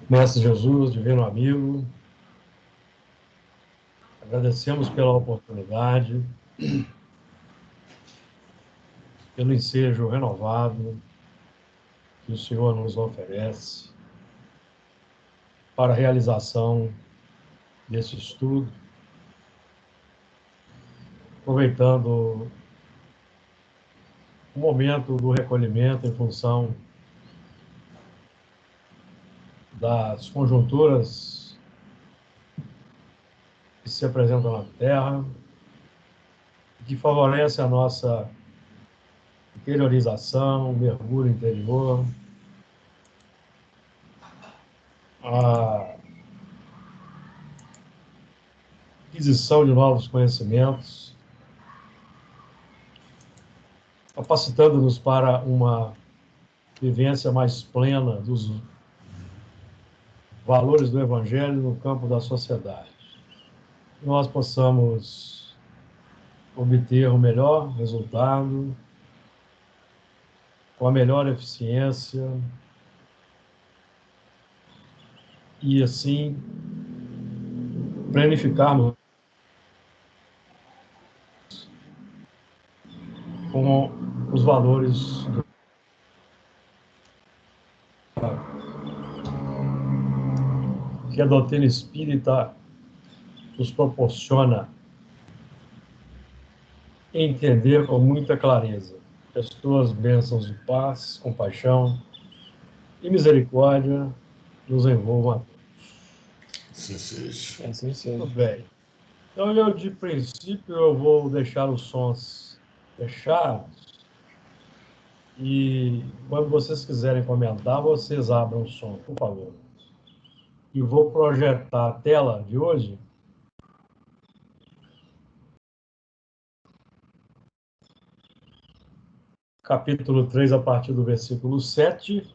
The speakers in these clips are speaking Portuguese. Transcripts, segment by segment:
Mestre Jesus, divino amigo, agradecemos pela oportunidade, pelo ensejo renovado que o Senhor nos oferece para a realização desse estudo, aproveitando o momento do recolhimento em função das conjunturas que se apresentam na Terra, que favorece a nossa interiorização, mergulho interior, a aquisição de novos conhecimentos, capacitando-nos para uma vivência mais plena dos valores do Evangelho no campo da sociedade. Que nós possamos obter o melhor resultado, com a melhor eficiência, e assim planificarmos com os valores que a doutrina espírita nos proporciona entender com muita clareza. Que as tuas bênçãos de paz, compaixão e misericórdia nos envolvam a todos. Assim seja. Assim seja. Muito bem. Então, eu, de princípio, eu vou deixar os sons fechados e, quando vocês quiserem comentar, vocês abram o som, por favor. E vou projetar a tela de hoje. Capítulo 3, a partir do versículo 7,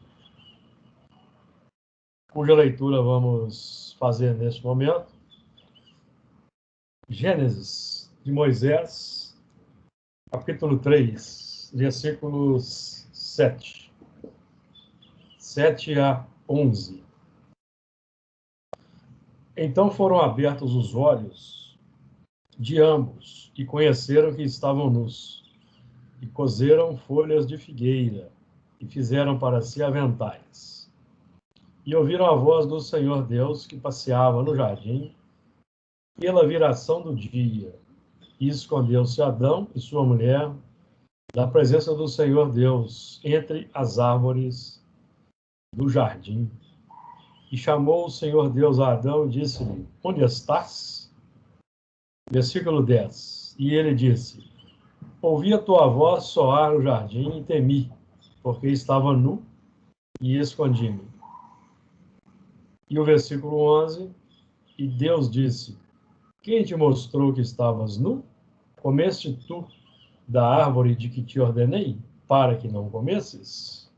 cuja leitura vamos fazer neste momento. Gênesis de Moisés, capítulo 3, versículos 7 a 11. Então foram abertos os olhos de ambos e conheceram que estavam nus. E coseram folhas de figueira e fizeram para si aventais. E ouviram a voz do Senhor Deus que passeava no jardim pela viração do dia. E escondeu-se Adão e sua mulher da presença do Senhor Deus entre as árvores do jardim. E chamou o Senhor Deus a Adão e disse-lhe: Onde estás? Versículo 10. E ele disse: Ouvi a tua voz soar no jardim e temi, porque estava nu e escondi-me. E o versículo 11, e Deus disse: Quem te mostrou que estavas nu? Comeste tu da árvore de que te ordenei, para que não comesses?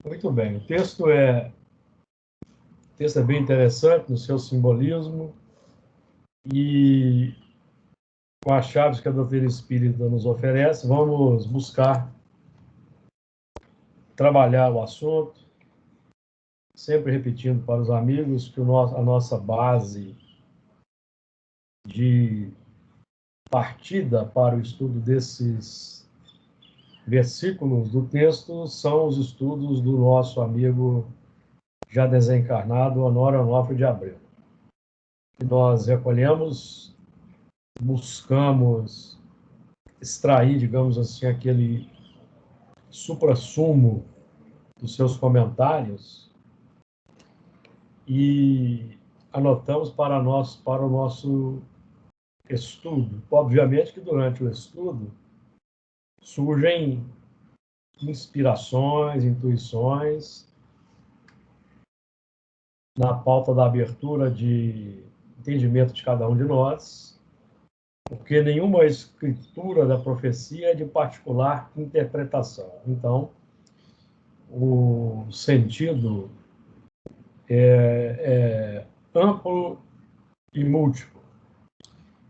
Muito bem, o texto é bem interessante no seu simbolismo e com as chaves que a doutrina espírita nos oferece, vamos buscar trabalhar o assunto, sempre repetindo para os amigos que a nossa base de partida para o estudo desses versículos do texto são os estudos do nosso amigo já desencarnado, Honório Onofre de Abreu. Que nós recolhemos, buscamos extrair, digamos assim, aquele suprassumo dos seus comentários e anotamos para o nosso estudo. Obviamente que durante o estudo surgem inspirações, intuições na pauta da abertura de entendimento de cada um de nós, porque nenhuma escritura da profecia é de particular interpretação. Então, o sentido é amplo e múltiplo.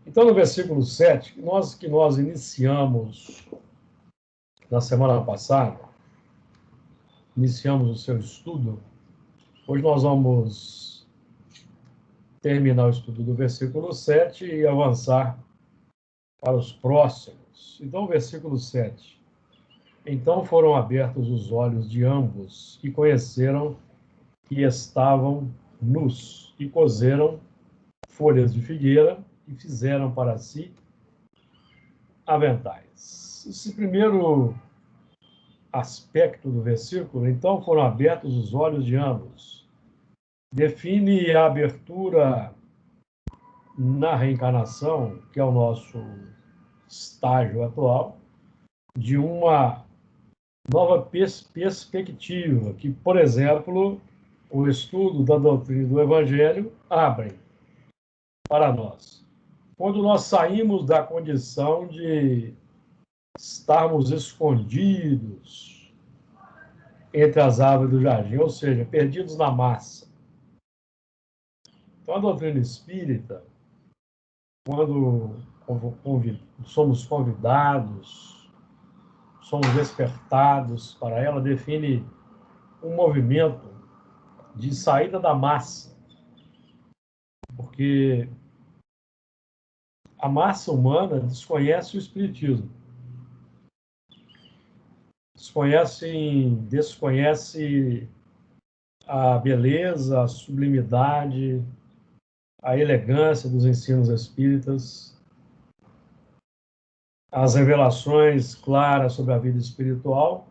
Então, no versículo 7, que nós iniciamos na semana passada, iniciamos o seu estudo, Hoje nós vamos terminar o estudo do versículo 7 e avançar para os próximos. Então, versículo 7. Então foram abertos os olhos de ambos e conheceram que estavam nus e coseram folhas de figueira e fizeram para si aventais. Esse primeiro aspecto do versículo, então foram abertos os olhos de ambos, define a abertura na reencarnação, que é o nosso estágio atual, de uma nova perspectiva, que, por exemplo, o estudo da doutrina do Evangelho abre para nós. Quando nós saímos da condição de estarmos escondidos entre as árvores do jardim, ou seja, perdidos na massa. Então, a doutrina espírita, quando somos convidados, somos despertados para ela, define um movimento de saída da massa, porque a massa humana desconhece o espiritismo, desconhece a beleza, a sublimidade, a elegância dos ensinos espíritas, as revelações claras sobre a vida espiritual.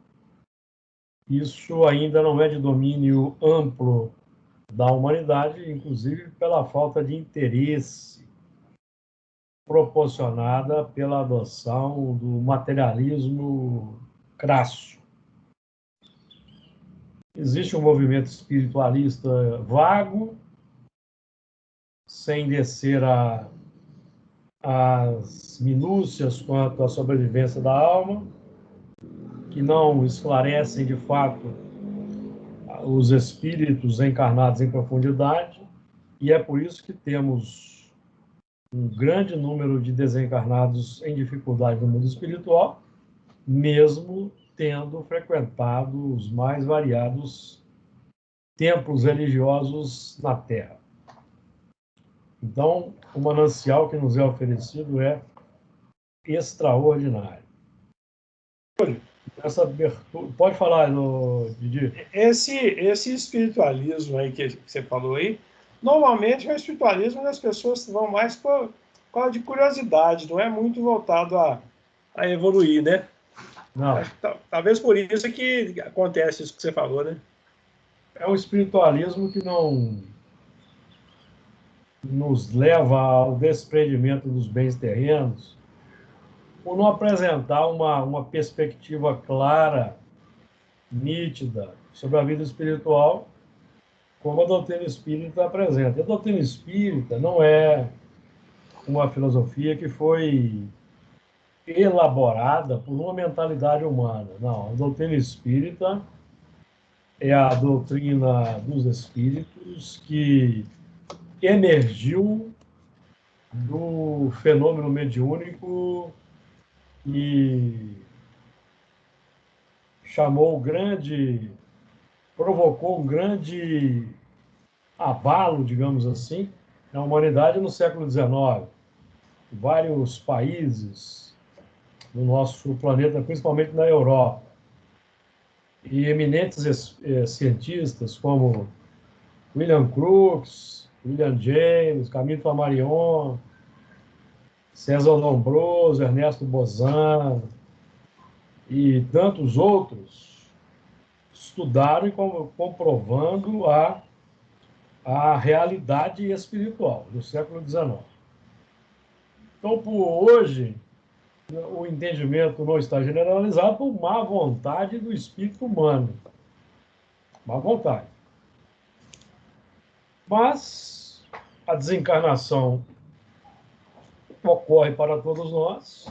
Isso ainda não é de domínio amplo da humanidade, inclusive pela falta de interesse proporcionada pela adoção do materialismo crasso. Existe um movimento espiritualista vago, sem descer às minúcias quanto à sobrevivência da alma, que não esclarecem de fato os espíritos encarnados em profundidade, e é por isso que temos um grande número de desencarnados em dificuldade no mundo espiritual, mesmo tendo frequentado os mais variados templos religiosos na Terra. Então, o manancial que nos é oferecido é extraordinário. Essa abertura... Pode falar, Didi. Esse espiritualismo aí que você falou aí, normalmente é o espiritualismo das pessoas que vão mais por causa de curiosidade, não é muito voltado a evoluir, né? Não. Talvez por isso que acontece isso que você falou, né? É um espiritualismo que não nos leva ao desprendimento dos bens terrenos, por não apresentar uma perspectiva clara, nítida, sobre a vida espiritual, como a doutrina espírita apresenta. A doutrina espírita não é uma filosofia que foi elaborada por uma mentalidade humana. Não, a doutrina espírita é a doutrina dos espíritos que emergiu do fenômeno mediúnico e provocou um grande abalo, digamos assim, na humanidade no século XIX. Vários países do nosso planeta, principalmente na Europa, e eminentes cientistas como William Crookes, William James, Camille Flammarion, César Lombroso, Ernesto Bozan e tantos outros estudaram e comprovando a realidade espiritual do século XIX. Então, por hoje, o entendimento não está generalizado por má vontade do espírito humano. Má vontade. Mas a desencarnação ocorre para todos nós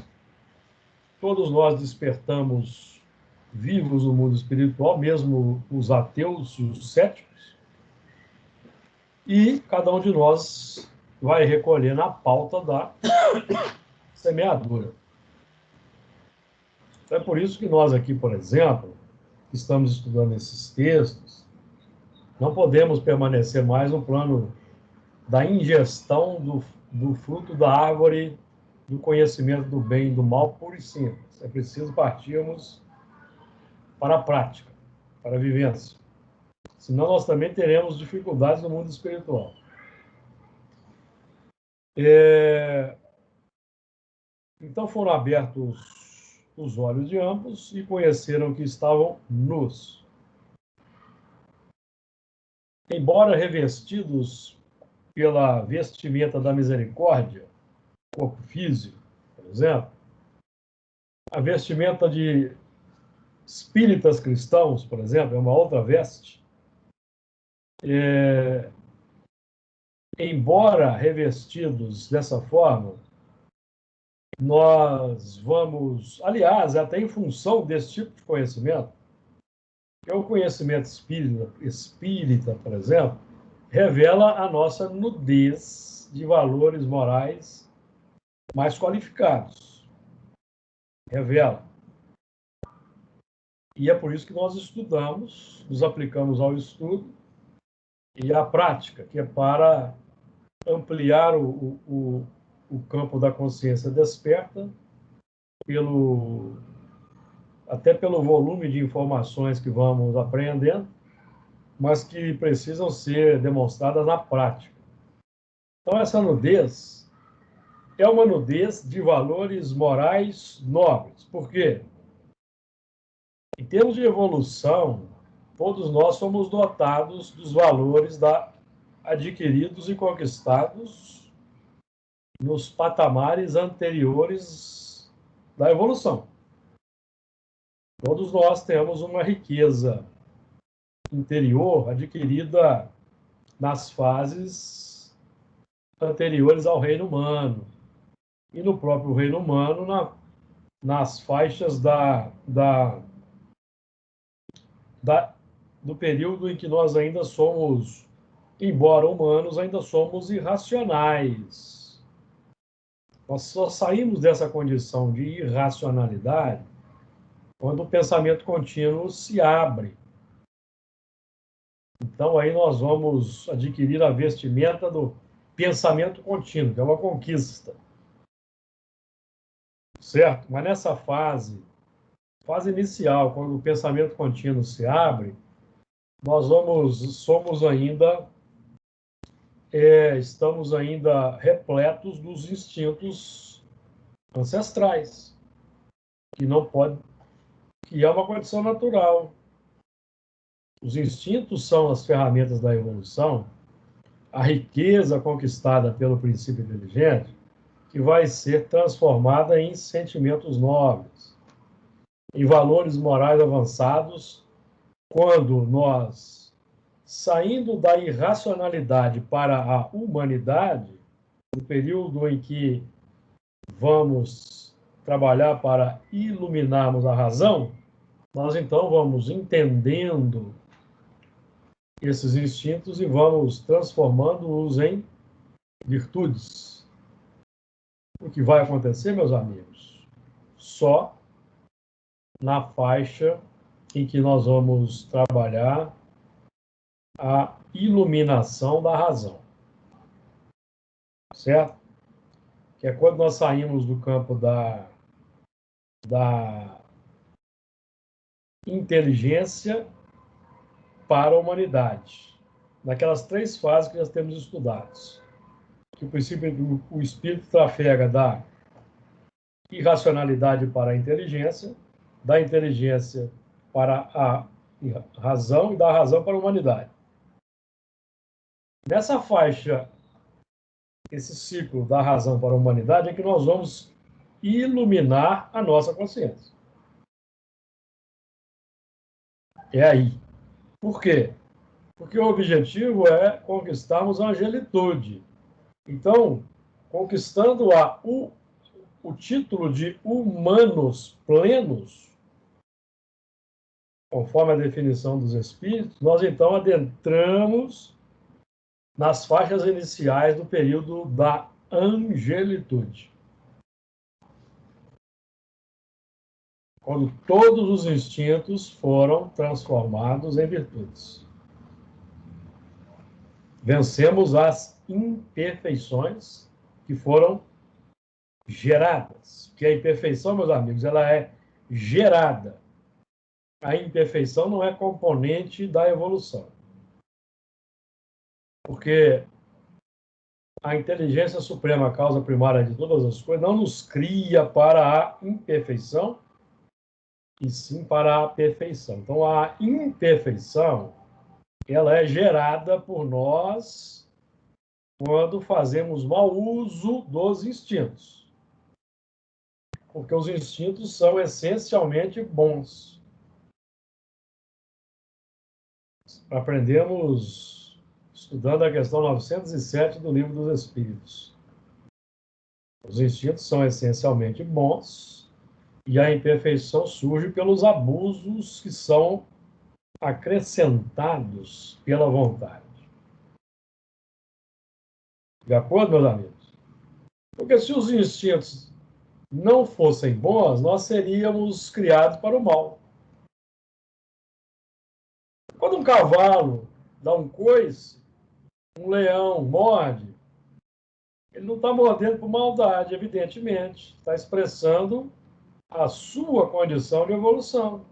despertamos vivos no mundo espiritual, mesmo os ateus e os céticos, e cada um de nós vai recolher na pauta da semeadura. Então, é por isso que nós aqui, por exemplo, estamos estudando esses textos, Não podemos permanecer mais no plano da ingestão do fruto da árvore do conhecimento do bem e do mal puro e simples. É preciso partirmos para a prática, para a vivência. Senão nós também teremos dificuldades no mundo espiritual. Então foram abertos os olhos de ambos e conheceram que estavam nus. Embora revestidos pela vestimenta da misericórdia, corpo físico, por exemplo, a vestimenta de espíritas cristãos, por exemplo, é uma outra veste. Embora revestidos dessa forma, nós vamos, aliás, até em função desse tipo de conhecimento, que é o conhecimento espírita, por exemplo, revela a nossa nudez de valores morais mais qualificados. Revela. E é por isso que nós estudamos, nos aplicamos ao estudo e à prática, que é para ampliar o campo da consciência desperta, até pelo volume de informações que vamos aprendendo, mas que precisam ser demonstradas na prática. Então, essa nudez é uma nudez de valores morais nobres. Por quê? Em termos de evolução, todos nós somos dotados dos valores adquiridos e conquistados nos patamares anteriores da evolução. Todos nós temos uma riqueza interior adquirida nas fases anteriores ao reino humano. E no próprio reino humano, nas faixas do período em que nós ainda somos, embora humanos, ainda somos irracionais. Nós só saímos dessa condição de irracionalidade quando o pensamento contínuo se abre. Então, aí nós vamos adquirir a vestimenta do pensamento contínuo, que é uma conquista. Certo? Mas nessa fase inicial, quando o pensamento contínuo se abre, nós estamos ainda repletos dos instintos ancestrais, que é uma condição natural. Os instintos são as ferramentas da evolução, a riqueza conquistada pelo princípio inteligente, que vai ser transformada em sentimentos nobres, em valores morais avançados, quando nós, saindo da irracionalidade para a humanidade, no período em que vamos trabalhar para iluminarmos a razão, nós então vamos entendendo esses instintos e vamos transformando-os em virtudes. O que vai acontecer, meus amigos? Só na faixa em que nós vamos trabalhar a iluminação da razão. Certo? Que é quando nós saímos do campo da inteligência para a humanidade. Naquelas 3 fases que nós temos estudados. Que o princípio, o espírito trafega da irracionalidade para a inteligência, da inteligência para a razão e da razão para a humanidade. Nessa faixa, esse ciclo da razão para a humanidade é que nós vamos iluminar a nossa consciência. É aí. Por quê? Porque o objetivo é conquistarmos a angelitude. Então, conquistando o título de humanos plenos, conforme a definição dos espíritos, nós então adentramos nas faixas iniciais do período da angelitude. Quando todos os instintos foram transformados em virtudes. vencemos as imperfeições que foram geradas. Porque a imperfeição, meus amigos, ela é gerada. A imperfeição não é componente da evolução. Porque a inteligência suprema, a causa primária de todas as coisas, não nos cria para a imperfeição, e sim para a perfeição. Então, a imperfeição, ela é gerada por nós quando fazemos mau uso dos instintos. Porque os instintos são essencialmente bons. Aprendemos estudando a questão 907 do Livro dos Espíritos. Os instintos são essencialmente bons e a imperfeição surge pelos abusos que são acrescentados pela vontade. De acordo, meus amigos? Porque se os instintos não fossem bons, nós seríamos criados para o mal. Quando um cavalo dá um coice, um leão morde, ele não está mordendo por maldade, evidentemente. Está expressando a sua condição de evolução.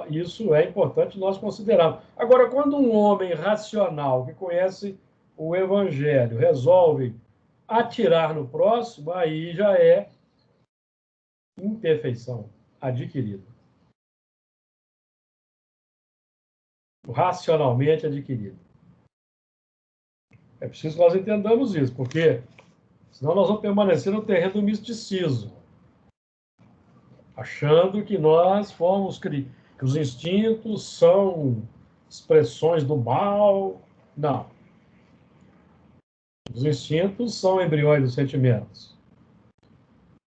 Isso é importante nós considerarmos. Agora, quando um homem racional que conhece o Evangelho resolve atirar no próximo, aí já é imperfeição adquirida. Racionalmente adquirida. É preciso que nós entendamos isso, porque senão nós vamos permanecer no terreno do misticismo, achando que nós fomos que os instintos são expressões do mal. Não. Os instintos são embriões dos sentimentos.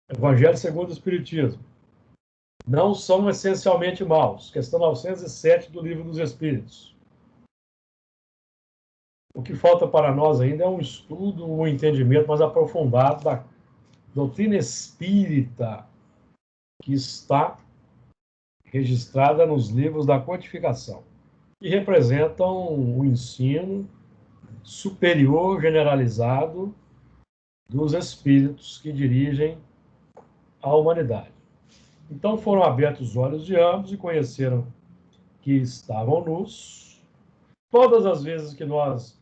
Evangelho segundo o Espiritismo. Não são essencialmente maus. Questão 907 do Livro dos Espíritos. O que falta para nós ainda é um estudo, um entendimento mais aprofundado da doutrina espírita que está registrada nos livros da codificação, que representam o ensino superior generalizado dos espíritos que dirigem a humanidade. Então foram abertos os olhos de ambos e conheceram que estavam nus. Todas as vezes que nós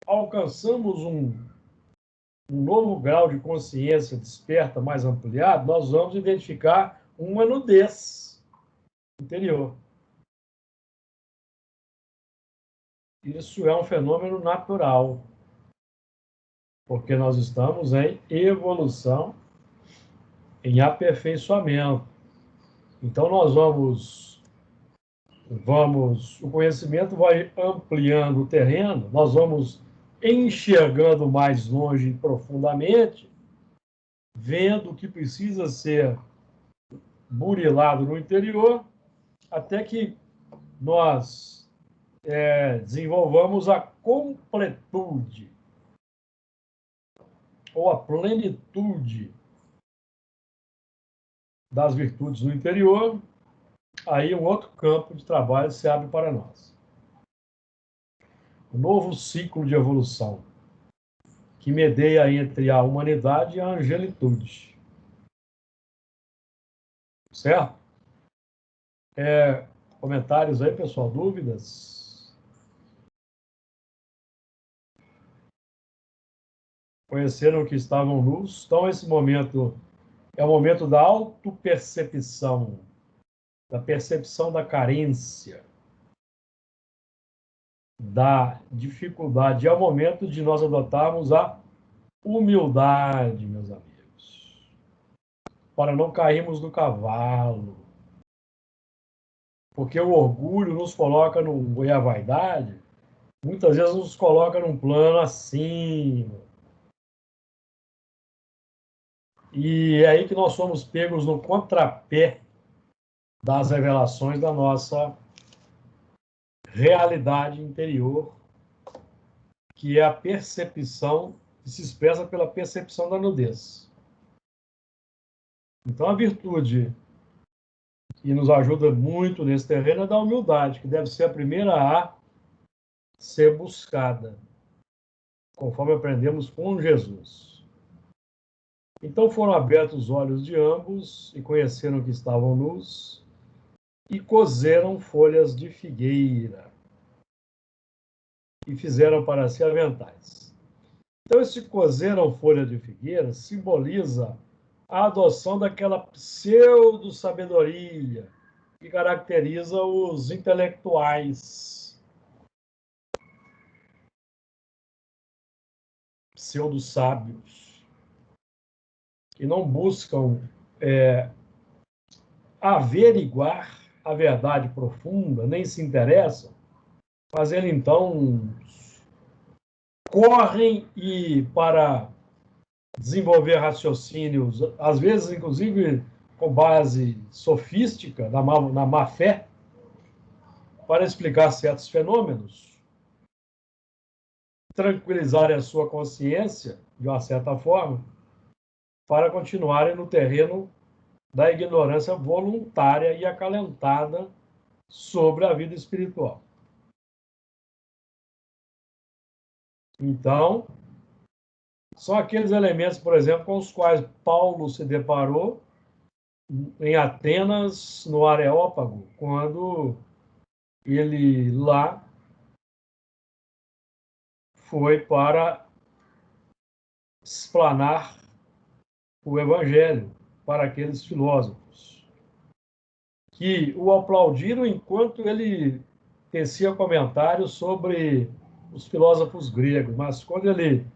alcançamos um novo grau de consciência desperta, mais ampliado, nós vamos identificar uma nudez interior. Isso é um fenômeno natural, porque nós estamos em evolução, em aperfeiçoamento. Então, nós o conhecimento vai ampliando o terreno, nós vamos enxergando mais longe e profundamente, vendo o que precisa ser burilado no interior, até que nós desenvolvamos a completude ou a plenitude das virtudes no interior. Aí um outro campo de trabalho se abre para nós. Um novo ciclo de evolução que medeia entre a humanidade e a angelitude. Certo? Comentários aí, pessoal? Dúvidas? Conheceram que estavam nus? Então, esse momento é o momento da autopercepção, da percepção da carência, da dificuldade. É o momento de nós adotarmos a humildade, meus amigos, para não cairmos do cavalo. Porque o orgulho nos coloca e a vaidade, muitas vezes nos coloca num plano acima. E é aí que nós somos pegos no contrapé das revelações da nossa realidade interior, que é a percepção, que se expressa pela percepção da nudez. Então, a virtude e nos ajuda muito nesse terreno é da humildade, que deve ser a primeira a ser buscada, conforme aprendemos com Jesus. Então foram abertos os olhos de ambos e conheceram que estavam nus e coseram folhas de figueira e fizeram para si aventais. Então, esse coseram folha de figueira simboliza a adoção daquela pseudo-sabedoria que caracteriza os intelectuais, pseudo-sábios, que não buscam averiguar a verdade profunda, nem se interessam, mas eles então correm e para desenvolver raciocínios, às vezes, inclusive, com base sofística, na má fé, para explicar certos fenômenos, tranquilizarem a sua consciência, de uma certa forma, para continuarem no terreno da ignorância voluntária e acalentada sobre a vida espiritual. Então, são aqueles elementos, por exemplo, com os quais Paulo se deparou em Atenas, no Areópago, quando ele lá foi para explanar o Evangelho para aqueles filósofos, que o aplaudiram enquanto ele tecia comentários sobre os filósofos gregos, mas quando ele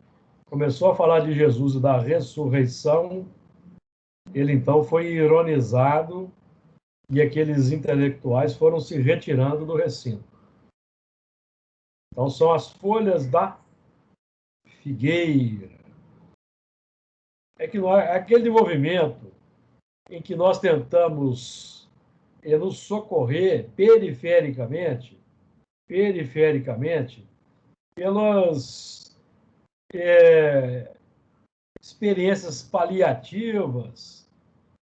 começou a falar de Jesus e da ressurreição, ele então foi ironizado e aqueles intelectuais foram se retirando do recinto. Então, são as folhas da figueira. É que aquele movimento em que nós tentamos nos socorrer perifericamente, pelas experiências paliativas,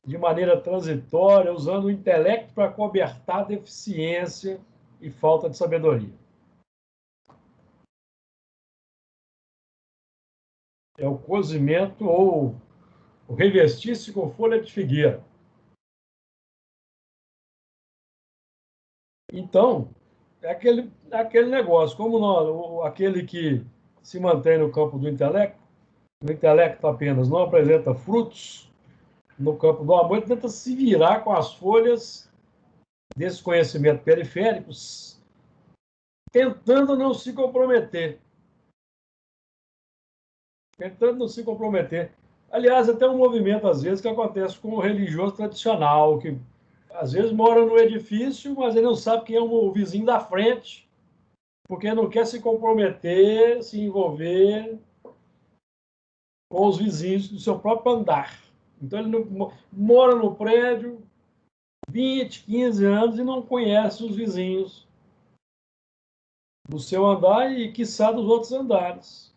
de maneira transitória, usando o intelecto para cobertar deficiência e falta de sabedoria. É o cozimento ou o revestir-se com folha de figueira. Então, é aquele negócio, como aquele que se mantém no campo do intelecto, o intelecto apenas não apresenta frutos no campo do amor, ele tenta se virar com as folhas desses conhecimentos periféricos, tentando não se comprometer. Tentando não se comprometer. Aliás, até um movimento, às vezes, que acontece com o religioso tradicional, que às vezes mora no edifício, mas ele não sabe quem é o vizinho da frente, porque não quer se comprometer, se envolver com os vizinhos do seu próprio andar. Então, ele mora no prédio 20, 15 anos e não conhece os vizinhos do seu andar e, quiçá, dos outros andares.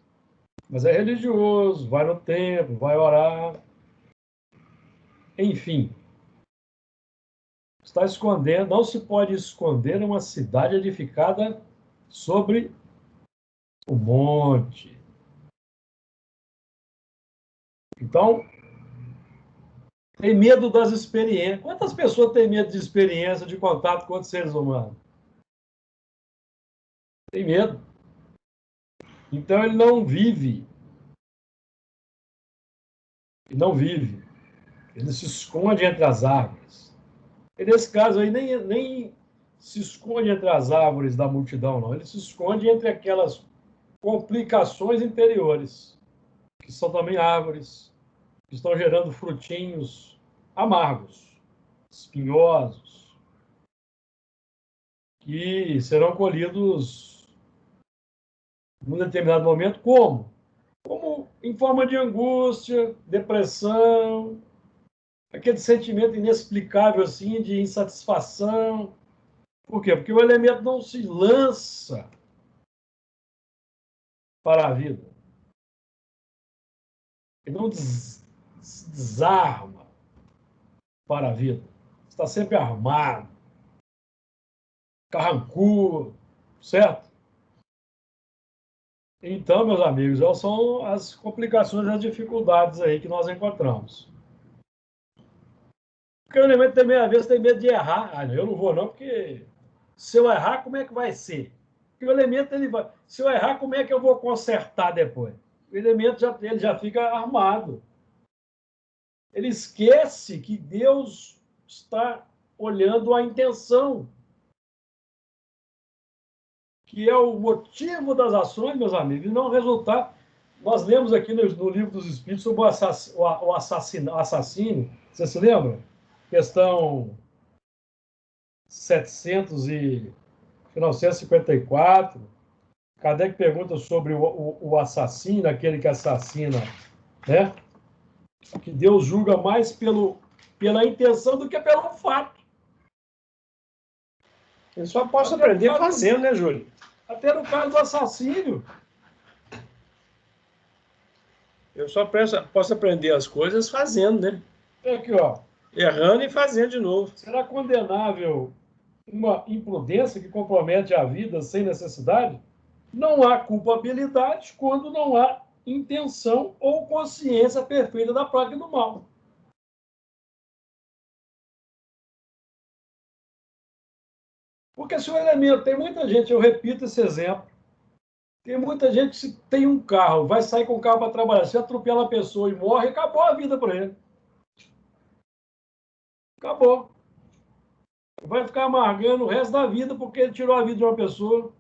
Mas é religioso, vai no templo, vai orar. Enfim, está escondendo, não se pode esconder uma cidade edificada sobre o monte. Então, tem medo das experiências. Quantas pessoas têm medo de experiência, de contato com outros seres humanos? Tem medo. Então, ele não vive. Ele não vive. Ele se esconde entre as árvores. E nesse caso aí, nem se esconde entre as árvores da multidão, não. Ele se esconde entre aquelas complicações interiores, que são também árvores, que estão gerando frutinhos amargos, espinhosos, que serão colhidos num determinado momento como? Como em forma de angústia, depressão, aquele sentimento inexplicável assim de insatisfação. Por quê? Porque o elemento não se lança para a vida. Ele não desarma para a vida. está sempre armado, carrancudo, certo? Então, meus amigos, são as complicações e as dificuldades aí que nós encontramos. Porque o elemento também, às vezes, tem medo de errar. Ah, eu não vou não, porque se eu errar, como é que vai ser? Porque o elemento, ele vai... Se eu errar, como é que eu vou consertar depois? O elemento ele já fica armado. Ele esquece que Deus está olhando a intenção, que é o motivo das ações, meus amigos, e não o resultado. Nós lemos aqui no Livro dos Espíritos sobre o assassínio. Você se lembra? Questão 1954. Kardec pergunta sobre o assassino, aquele que assassina, né? Que Deus julga mais pela intenção do que pelo fato. Eu só posso aprender fazendo, né, Júlio? Até no caso do assassínio. Eu só posso aprender as coisas fazendo, né? Aqui, ó. Errando e fazendo de novo. Será condenável uma imprudência que compromete a vida sem necessidade? Não há culpabilidade quando não há intenção ou consciência perfeita da prática do mal. Porque se o elemento, tem muita gente, eu repito esse exemplo, tem muita gente que se tem um carro, vai sair com o carro para trabalhar, se atropela a pessoa e morre, acabou a vida para ele. Acabou. Vai ficar amargando o resto da vida porque ele tirou a vida de uma pessoa.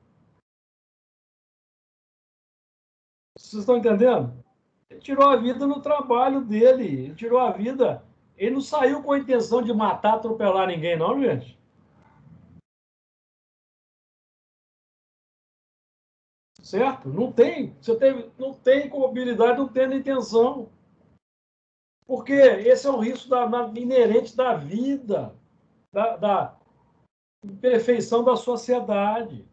Vocês estão entendendo? Ele tirou a vida no trabalho dele. Ele tirou a vida. Ele não saiu com a intenção de matar, atropelar ninguém, não, gente. Certo? Não tem. Não tem culpabilidade, não tem intenção. Porque esse é o risco inerente da vida, da imperfeição da sociedade.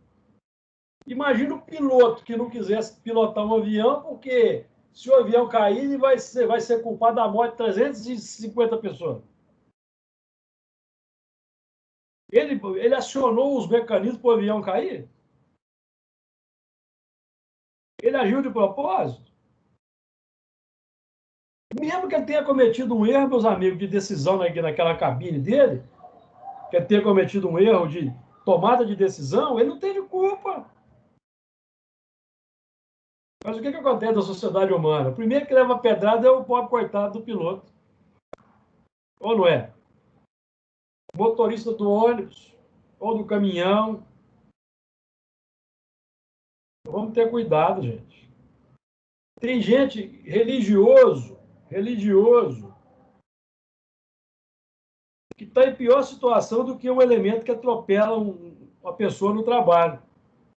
Imagina o piloto que não quisesse pilotar um avião, porque se o avião cair, ele vai ser culpado da morte de 350 pessoas. Ele acionou os mecanismos para o avião cair? Ele agiu de propósito? Mesmo que ele tenha cometido um erro, meus amigos, de decisão naquela cabine dele, que ele tenha cometido um erro de tomada de decisão, ele não tem de culpa. Mas o que acontece na sociedade humana? O primeiro que leva pedrada é o pobre coitado do piloto. Ou não é? O motorista do ônibus ou do caminhão. Vamos ter cuidado, gente. Tem gente religioso, que está em pior situação do que um elemento que atropela uma pessoa no trabalho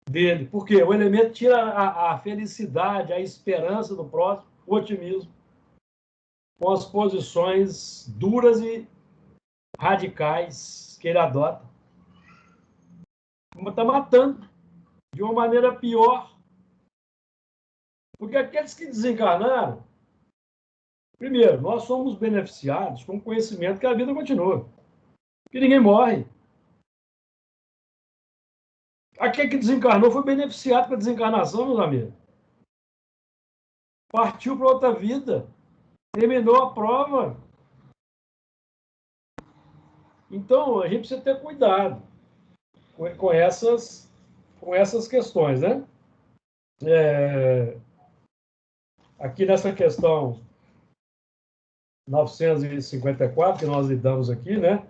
dele. Por quê? O elemento tira a felicidade, a esperança do próximo, o otimismo, com as posições duras e radicais que ele adota. Está matando de uma maneira pior. Porque aqueles que desencarnaram, primeiro, nós somos beneficiados com o conhecimento que a vida continua. Que ninguém morre. Aquele que desencarnou foi beneficiado com a desencarnação, meus amigos. Partiu para outra vida. Terminou a prova. Então, a gente precisa ter cuidado com essas questões, né? Aqui nessa questão 954, que nós lidamos aqui, né?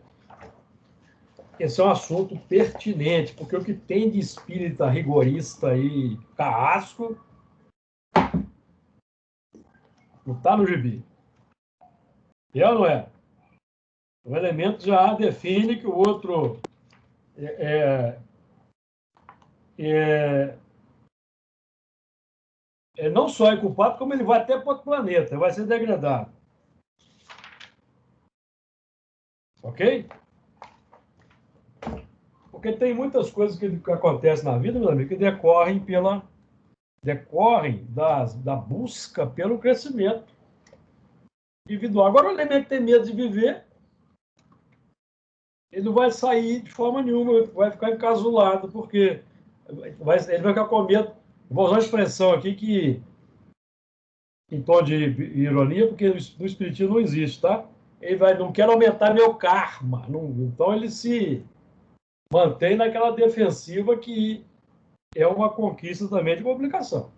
Esse é um assunto pertinente, porque o que tem de espírita rigorista e carrasco não está no gibi. É ou não é? O elemento já define que o outro não só é culpado, como ele vai até para outro planeta, vai ser degradado. Ok? Porque tem muitas coisas que acontecem na vida, meu amigo, que decorrem da busca pelo crescimento individual. Agora, o elemento que tem medo de viver, ele não vai sair de forma nenhuma, vai ficar encasulado, porque ele vai ficar com medo. Vou usar uma expressão aqui que, em tom de ironia, porque no Espiritismo não existe, tá? Ele não quer aumentar meu karma. Não, então ele se mantém naquela defensiva que é uma conquista também de complicação.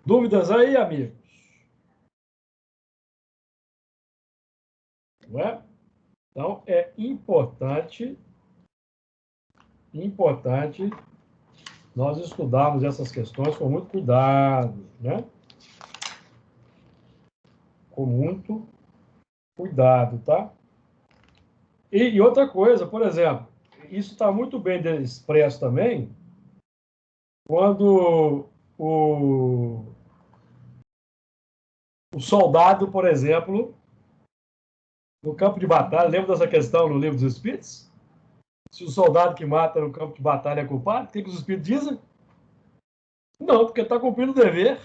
Dúvidas aí, amigos? Não é? Então, é importante nós estudarmos essas questões com muito cuidado, né? Com muito cuidado, tá? E outra coisa, por exemplo, isso está muito bem expresso também quando o soldado, por exemplo, no campo de batalha, lembra dessa questão no Livro dos Espíritos? Se o soldado que mata no campo de batalha é culpado, o que os Espíritos dizem? Não, porque está cumprindo o dever.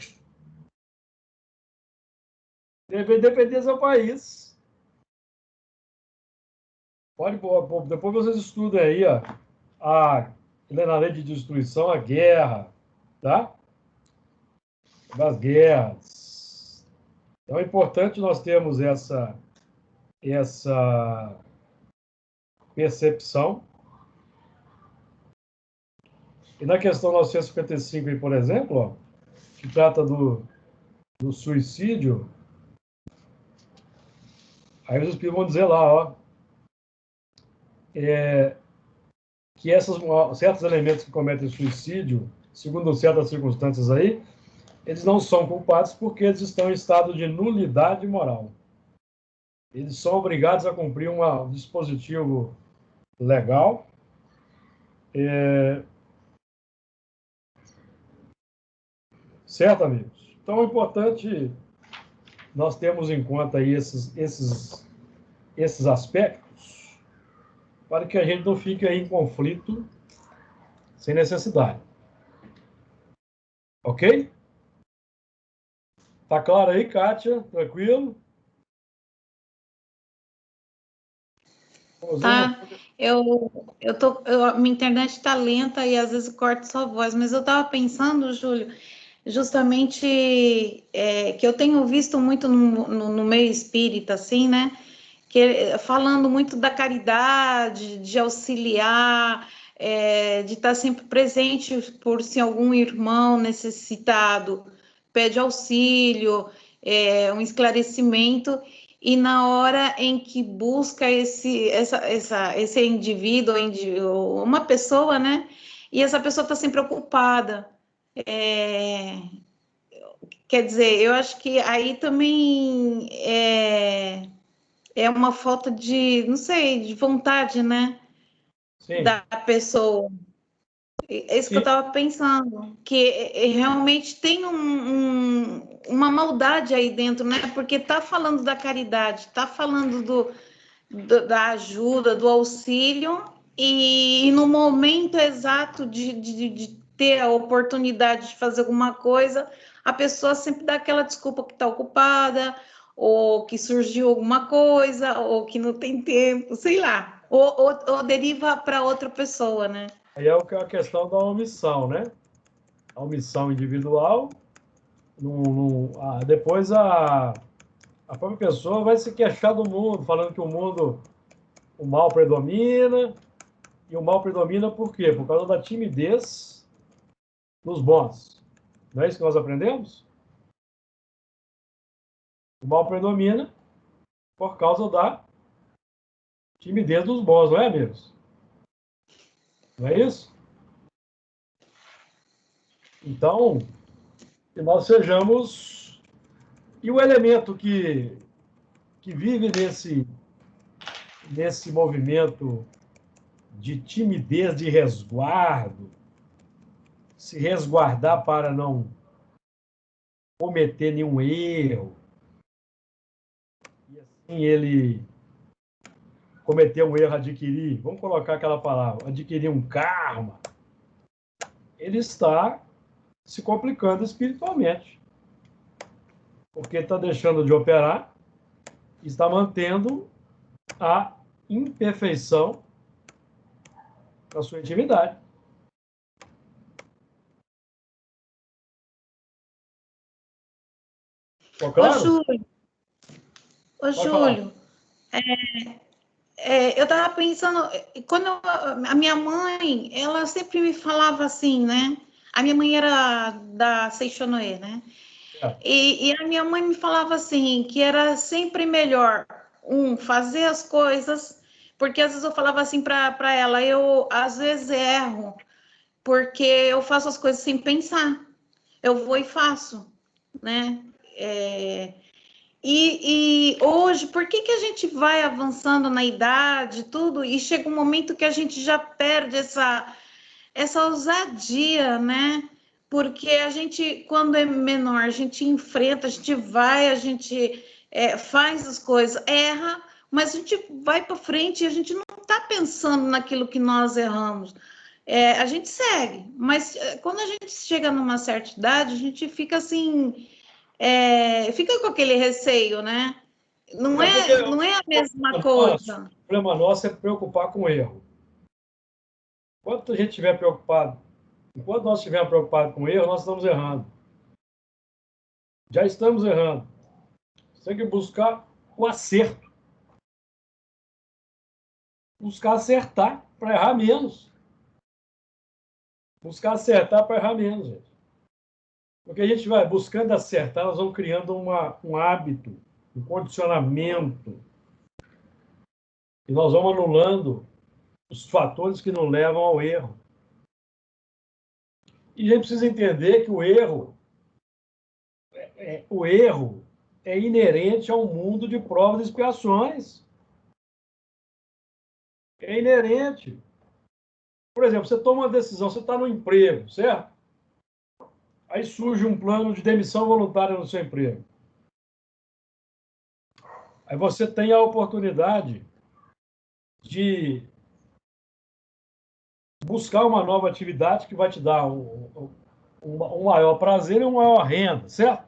Defender do seu país. Depois vocês estudem aí, ó, na lei de destruição, a guerra, tá? Das guerras. Então é importante nós termos essa percepção. E na questão 955, aí, por exemplo, ó, que trata do suicídio, aí os espíritos vão dizer lá, ó, que certos elementos que cometem suicídio, segundo certas circunstâncias aí, eles não são culpados porque eles estão em estado de nulidade moral. Eles são obrigados a cumprir um dispositivo legal. Certo, amigos? Então é importante nós termos em conta aí esses aspectos para que a gente não fique aí em conflito sem necessidade. Ok? Tá claro aí, Kátia? Tranquilo? Tá, minha internet está lenta e às vezes corta sua voz, mas eu estava pensando, Júlio, justamente que eu tenho visto muito no meio espírita, assim, né? Falando muito da caridade, de auxiliar, de estar sempre presente por se algum irmão necessitado pede auxílio, um esclarecimento. E na hora em que busca esse indivíduo, uma pessoa, né? E essa pessoa está sempre ocupada. Quer dizer, eu acho que aí também é uma falta de, não sei, de vontade, né? Sim. Da pessoa. É isso que eu estava pensando, que realmente tem uma maldade aí dentro, né? Porque está falando da caridade, está falando da ajuda, do auxílio, e no momento exato de ter a oportunidade de fazer alguma coisa, a pessoa sempre dá aquela desculpa que está ocupada, ou que surgiu alguma coisa, ou que não tem tempo, sei lá, ou deriva para outra pessoa, né? Aí é a questão da omissão, né? A omissão individual. Depois a própria pessoa vai se queixar do mundo, falando que o mal predomina. E o mal predomina por quê? Por causa da timidez dos bons. Não é isso que nós aprendemos? O mal predomina por causa da timidez dos bons, não é, amigos? Não é isso? Então, que nós sejamos... E o elemento que vive nesse movimento de timidez, de resguardo, se resguardar para não cometer nenhum erro, e assim ele cometer um erro, vamos colocar aquela palavra, adquirir um karma, ele está se complicando espiritualmente, porque está deixando de operar, está mantendo a imperfeição na sua intimidade. Ficou claro? Ô, Júlio, eu estava pensando, a minha mãe, ela sempre me falava assim, né? A minha mãe era da Seixonoe, né? E a minha mãe me falava assim, que era sempre melhor, fazer as coisas, porque às vezes eu falava assim para ela, eu às vezes erro, porque eu faço as coisas sem pensar. Eu vou e faço, né? E hoje, por que a gente vai avançando na idade, tudo, e chega um momento que a gente já perde essa ousadia, né? Porque a gente, quando é menor, a gente enfrenta, a gente vai, a gente faz as coisas, erra, mas a gente vai para frente e a gente não está pensando naquilo que nós erramos. A gente segue, mas quando a gente chega numa certa idade, a gente fica assim, fica com aquele receio, né? Não é a mesma coisa. O problema nosso é preocupar com o erro. Enquanto a gente estiver preocupado, enquanto nós estivermos preocupados com o erro, nós estamos errando. Já estamos errando. Você tem que buscar o acerto. Buscar acertar para errar menos. Buscar acertar para errar menos, gente. Porque a gente vai buscando acertar, nós vamos criando um hábito, um condicionamento. E nós vamos anulando os fatores que nos levam ao erro. E a gente precisa entender que o erro é inerente ao mundo de provas e expiações. É inerente. Por exemplo, você toma uma decisão, você está no emprego, certo? Aí surge um plano de demissão voluntária no seu emprego. Aí você tem a oportunidade de buscar uma nova atividade que vai te dar um maior prazer e uma maior renda, certo?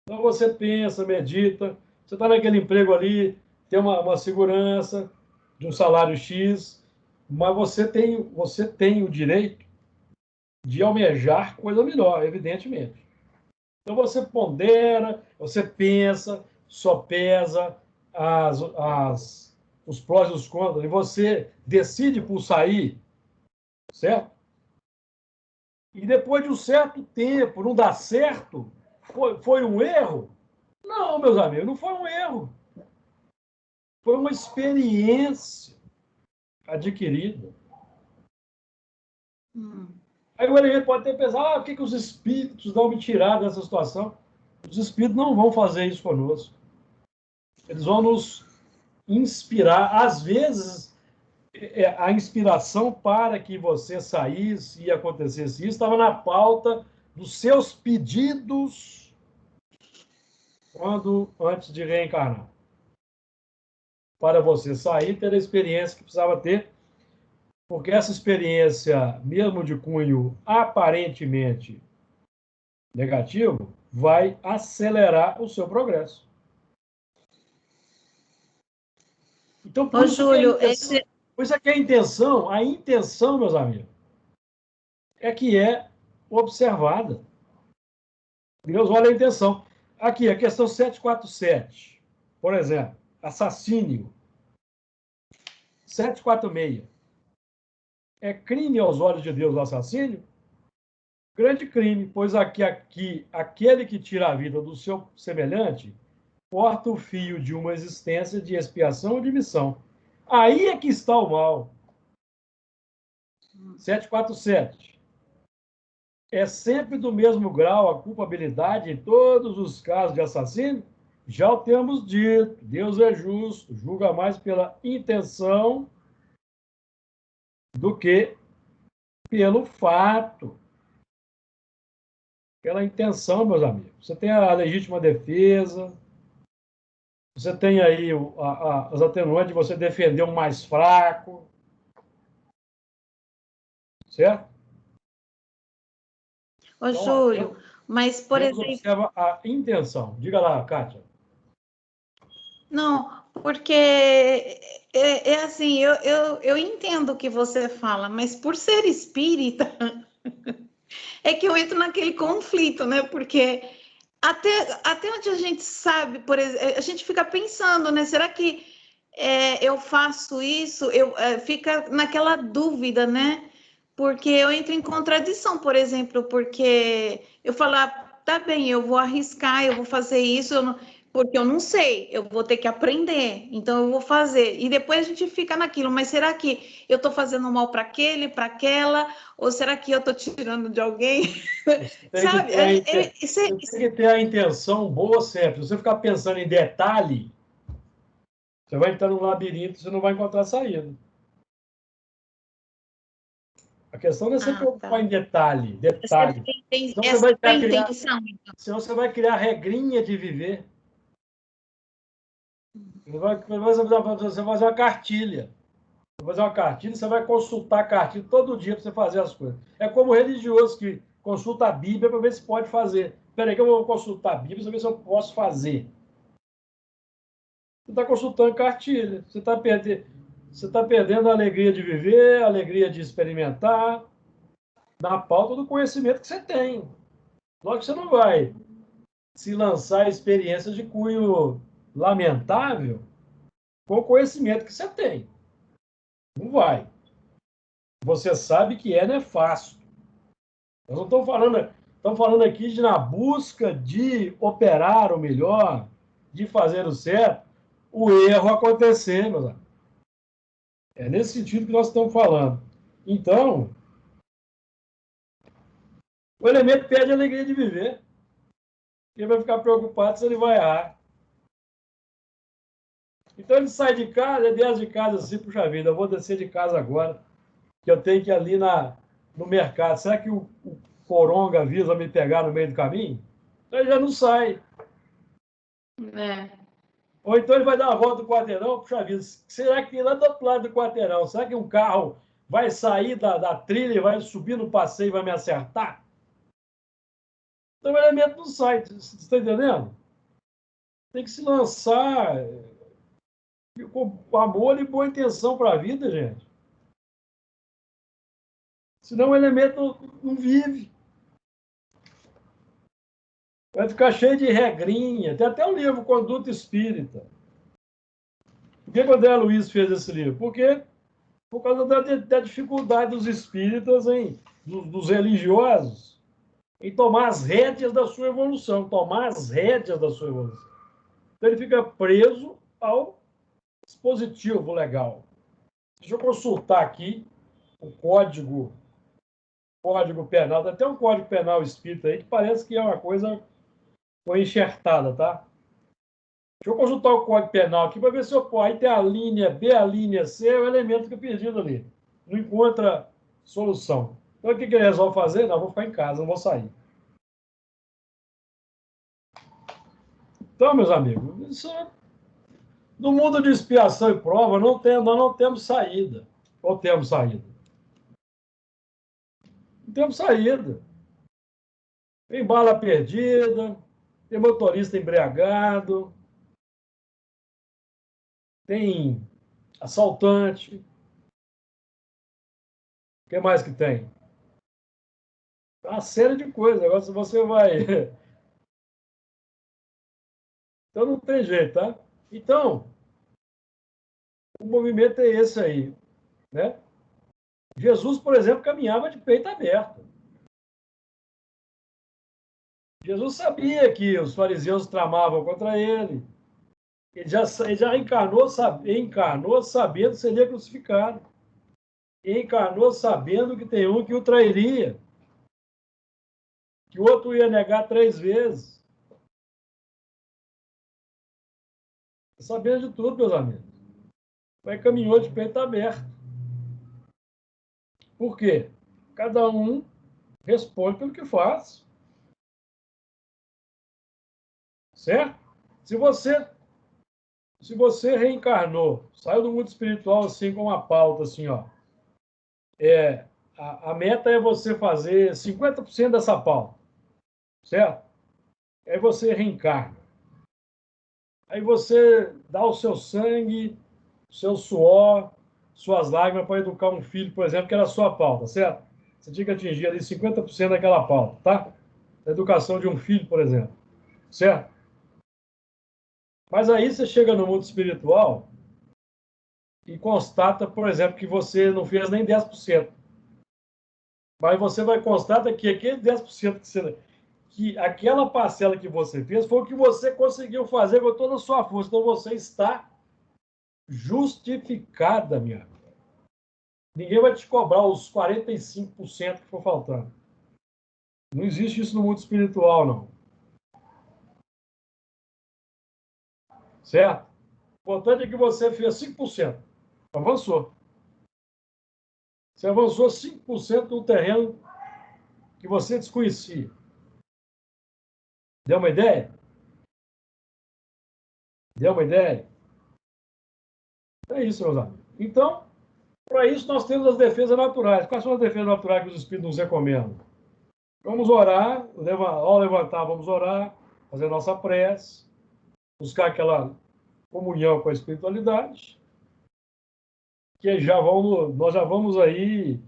Então você pensa, medita, você está naquele emprego ali, tem uma segurança de um salário X, mas você tem o direito de almejar coisa melhor, evidentemente. Então você pondera, você pensa, sopesa os prós e os contras, e você decide por sair, certo? E depois de um certo tempo, não dá certo, foi um erro? Não, meus amigos, não foi um erro. Foi uma experiência adquirida. Aí o elemento pode ter pensado, por que os espíritos não me tiraram dessa situação? Os espíritos não vão fazer isso conosco. Eles vão nos inspirar. Às vezes, a inspiração para que você saísse e acontecesse isso estava na pauta dos seus pedidos antes de reencarnar. Para você sair, ter a experiência que precisava ter, porque essa experiência, mesmo de cunho aparentemente negativo, vai acelerar o seu progresso. Então, por isso que a intenção, meus amigos, é observada. Deus olha a intenção. Aqui, a questão 747, por exemplo, assassínio. 746. É crime aos olhos de Deus o assassínio? Grande crime, pois aquele que tira a vida do seu semelhante corta o fio de uma existência de expiação ou de missão. Aí é que está o mal. 747. É sempre do mesmo grau a culpabilidade em todos os casos de assassínio? Já o temos dito, Deus é justo, julga mais pela intenção do que pelo fato. Pela intenção, meus amigos. Você tem a legítima defesa, você tem aí as atenuantes de você defender o mais fraco, certo? Ô, Júlio, mas, por exemplo... observa a intenção. Diga lá, Kátia. Não, porque assim, eu entendo o que você fala, mas por ser espírita, é que eu entro naquele conflito, né? Porque até onde a gente sabe, por exemplo, a gente fica pensando, né? Será que eu faço isso? Fica naquela dúvida, né? Porque eu entro em contradição, por exemplo, porque eu falo, tá bem, eu vou arriscar, eu vou fazer isso, porque eu não sei, eu vou ter que aprender, então eu vou fazer. E depois a gente fica naquilo, mas será que eu estou fazendo mal para aquele, para aquela, ou será que eu estou tirando de alguém? Sabe? Você tem que ter a intenção boa sempre. Se você ficar pensando em detalhe, você vai entrar num labirinto e você não vai encontrar saída. A questão não é você preocupar em detalhe. Essa é a intenção. Senão você vai criar regrinha de viver. Você vai fazer uma cartilha. Você vai fazer uma cartilha, você vai consultar a cartilha todo dia para você fazer as coisas. É como o religioso que consulta a Bíblia para ver se pode fazer. Espera aí que eu vou consultar a Bíblia para ver se eu posso fazer. Você está consultando cartilha. Você está perdendo a alegria de viver, a alegria de experimentar, na pauta do conhecimento que você tem. Logo que você não vai se lançar experiências de cunho lamentável com o conhecimento que você tem. Não vai. Você sabe que é nefasto. Nós não estamos falando aqui de na busca de operar o melhor, de fazer o certo, o erro acontecer, meus amigos. É nesse sentido que nós estamos falando. Então, o elemento perde a alegria de viver. Ele vai ficar preocupado se ele vai errar. Então ele sai de casa, ele desce de casa assim, puxa vida, eu vou descer de casa agora, que eu tenho que ir ali no mercado. Será que o coronga avisa me pegar no meio do caminho? Então ele já não sai. Ou então ele vai dar uma volta do quarteirão, puxa vida, será que lá do outro lado do quarteirão, será que um carro vai sair da trilha e vai subir no passeio e vai me acertar? Então o elemento não sai, você está entendendo? Tem que se lançar com amor e boa intenção para a vida, gente. Senão o elemento não vive. Vai ficar cheio de regrinha. Tem até um livro, Conduta Espírita. Por que o André Luiz fez esse livro? Por quê? Por causa da dificuldade dos espíritas, dos religiosos, em tomar as rédeas da sua evolução. Tomar as rédeas da sua evolução. Então ele fica preso ao dispositivo legal. Deixa eu consultar aqui o código penal. Tem até um código penal espírita aí que parece que é uma coisa foi enxertada, tá? Deixa eu consultar o código penal aqui para ver se eu posso. Aí tem a linha B, a linha C, é o elemento que eu perdido ali. Não encontra solução. Então, o que ele resolve fazer? Não, vou ficar em casa, não vou sair. Então, meus amigos, no mundo de expiação e prova, nós não temos saída. Ou temos saída? Não temos saída. Tem bala perdida, tem motorista embriagado, tem assaltante. O que mais que tem? Uma série de coisas. Agora, se você vai... Então, não tem jeito, tá? Então, o movimento é esse aí, né? Jesus, por exemplo, caminhava de peito aberto. Jesus sabia que os fariseus tramavam contra ele. Ele já encarnou sabendo que seria crucificado. Encarnou sabendo que tem um que o trairia. Que o outro ia negar 3 vezes. Sabendo de tudo, meus amigos. Mas caminhou de peito aberto. Por quê? Cada um responde pelo que faz. Certo? Se você reencarnou, saiu do mundo espiritual assim com uma pauta assim, ó. A meta é você fazer 50% dessa pauta. Certo? Aí você reencarna. Aí você dá o seu sangue, o seu suor, suas lágrimas para educar um filho, por exemplo, que era a sua pauta, certo? Você tinha que atingir ali 50% daquela pauta, tá? Da educação de um filho, por exemplo, certo? Mas aí você chega no mundo espiritual e constata, por exemplo, que você não fez nem 10%. Mas você vai constatar que aquele 10% que aquela parcela que você fez foi o que você conseguiu fazer com toda a sua força. Então você está justificada, minha amiga. Ninguém vai te cobrar os 45% que for faltando. Não existe isso no mundo espiritual, não. Certo? O importante é que você fez 5%. Avançou. Você avançou 5% no terreno que você desconhecia. Deu uma ideia? Deu uma ideia? É isso, meus amigos. Então, para isso nós temos as defesas naturais. Quais são as defesas naturais que os Espíritos nos recomendam? Vamos orar, ao levantar, vamos orar, fazer nossa prece, buscar aquela comunhão com a espiritualidade, que nós já vamos aí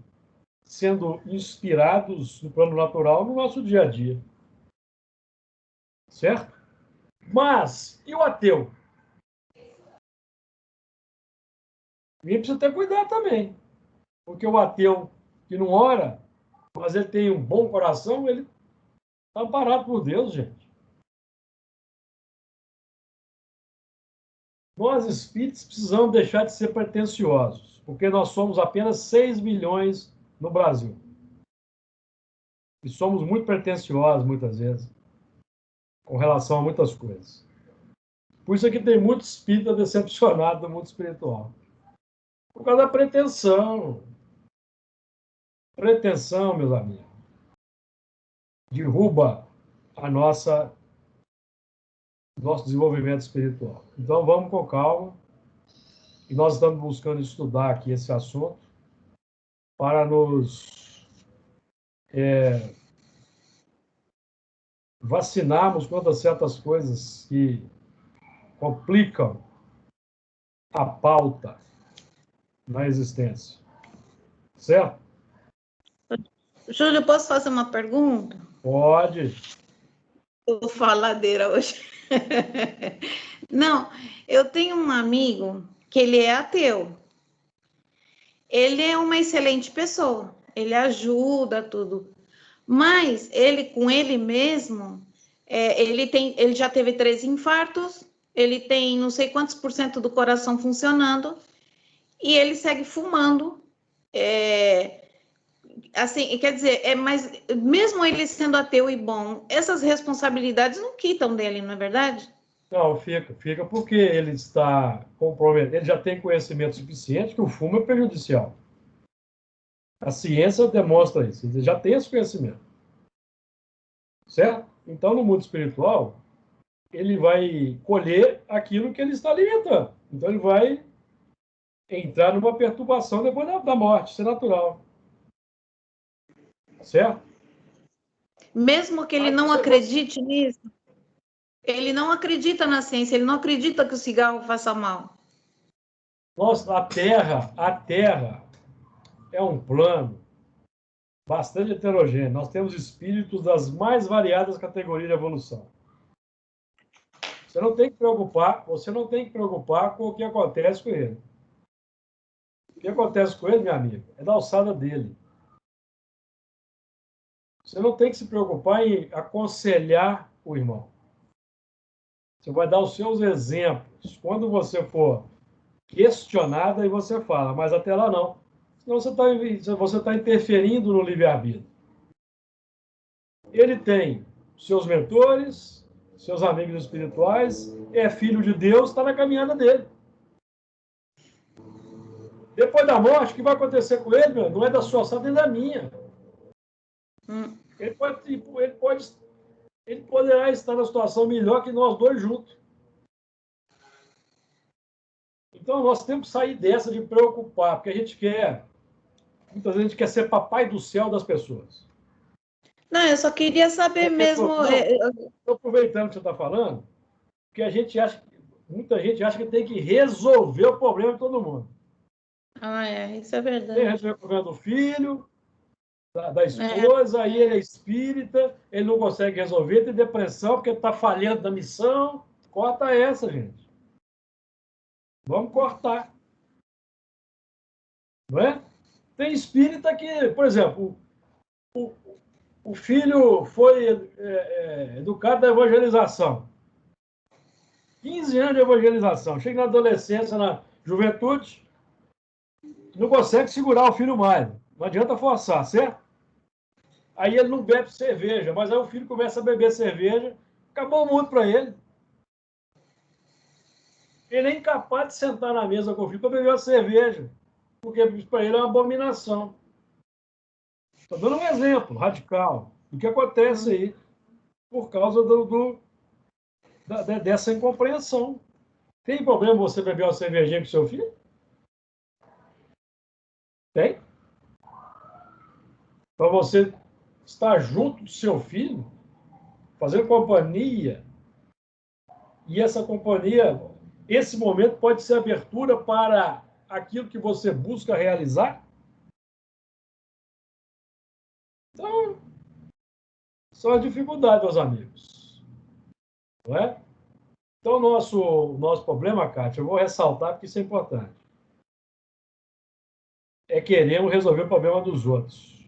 sendo inspirados no plano natural no nosso dia a dia. Certo? Mas, e o ateu? Ele precisa ter cuidado também. Porque o ateu que não ora, mas ele tem um bom coração, ele está amparado por Deus, gente. Nós, espíritos, precisamos deixar de ser pretensiosos, porque nós somos apenas 6 milhões no Brasil. E somos muito pretensiosos, muitas vezes, com relação a muitas coisas. Por isso é que tem muito espírita decepcionado no mundo espiritual. Por causa da pretensão. Pretensão, meus amigos, derruba nosso desenvolvimento espiritual. Então, vamos com calma. E nós estamos buscando estudar aqui esse assunto para nos vacinarmos contra certas coisas que complicam a pauta na existência. Certo? Júlio, posso fazer uma pergunta? Pode. Estou faladeira hoje. Não, eu tenho um amigo que ele é ateu. Ele é uma excelente pessoa. Ele ajuda tudo. Mas ele, com ele mesmo, ele já teve 3 infartos, ele tem não sei quantos % do coração funcionando e ele segue fumando. Assim, quer dizer, mas mesmo ele sendo ateu e bom, essas responsabilidades não quitam dele, não é verdade? Não, fica porque ele está comprometido, ele já tem conhecimento suficiente que o fumo é prejudicial. A ciência demonstra isso, ele já tem esse conhecimento. Certo? Então, no mundo espiritual, ele vai colher aquilo que ele está alimentando. Então, ele vai entrar numa perturbação depois da morte, isso é natural. Certo? Mesmo que ele não acredite nisso, ele não acredita na ciência, ele não acredita que o cigarro faça mal. Nossa, a Terra é um plano bastante heterogêneo. Nós temos espíritos das mais variadas categorias de evolução. Você não tem que preocupar com o que acontece com ele. O que acontece com ele, minha amiga, é da alçada dele. Você não tem que se preocupar em aconselhar o irmão. Você vai dar os seus exemplos. Quando você for questionada, aí você fala, mas até lá não. Senão você está interferindo no livre-arbítrio. Ele tem seus mentores, seus amigos espirituais, é filho de Deus, está na caminhada dele. Depois da morte, o que vai acontecer com ele, meu? Não é da sua alçada, nem da minha. Ele poderá estar na situação melhor que nós dois juntos. Então, nós temos que sair dessa de preocupar, porque muitas vezes a gente quer ser papai do céu das pessoas. Não, eu só queria saber mesmo... Estou aproveitando o que você está falando, porque a gente acha... Muita gente acha que tem que resolver o problema de todo mundo. Isso é verdade. Tem que resolver o problema do filho, da esposa, aí ele é espírita, ele não consegue resolver, tem depressão porque está falhando da missão. Corta essa, gente. Vamos cortar. Não é? Tem espírita que, por exemplo, o filho foi educado na evangelização. 15 anos de evangelização. Chega na adolescência, na juventude, não consegue segurar o filho mais. Não adianta forçar, certo? Aí ele não bebe cerveja, mas aí o filho começa a beber cerveja, acabou o mundo para ele. Ele é incapaz de sentar na mesa com o filho para beber uma cerveja, porque para ele é uma abominação. Estou dando um exemplo radical do que acontece aí por causa dessa incompreensão. Tem problema você beber uma cervejinha com seu filho? Tem? Para você estar junto do seu filho, fazer companhia, e essa companhia, esse momento pode ser abertura para aquilo que você busca realizar? Então, são as dificuldades, meus amigos. Não é? Então, o nosso problema, Kátia, eu vou ressaltar porque isso é importante, é queremos resolver o problema dos outros,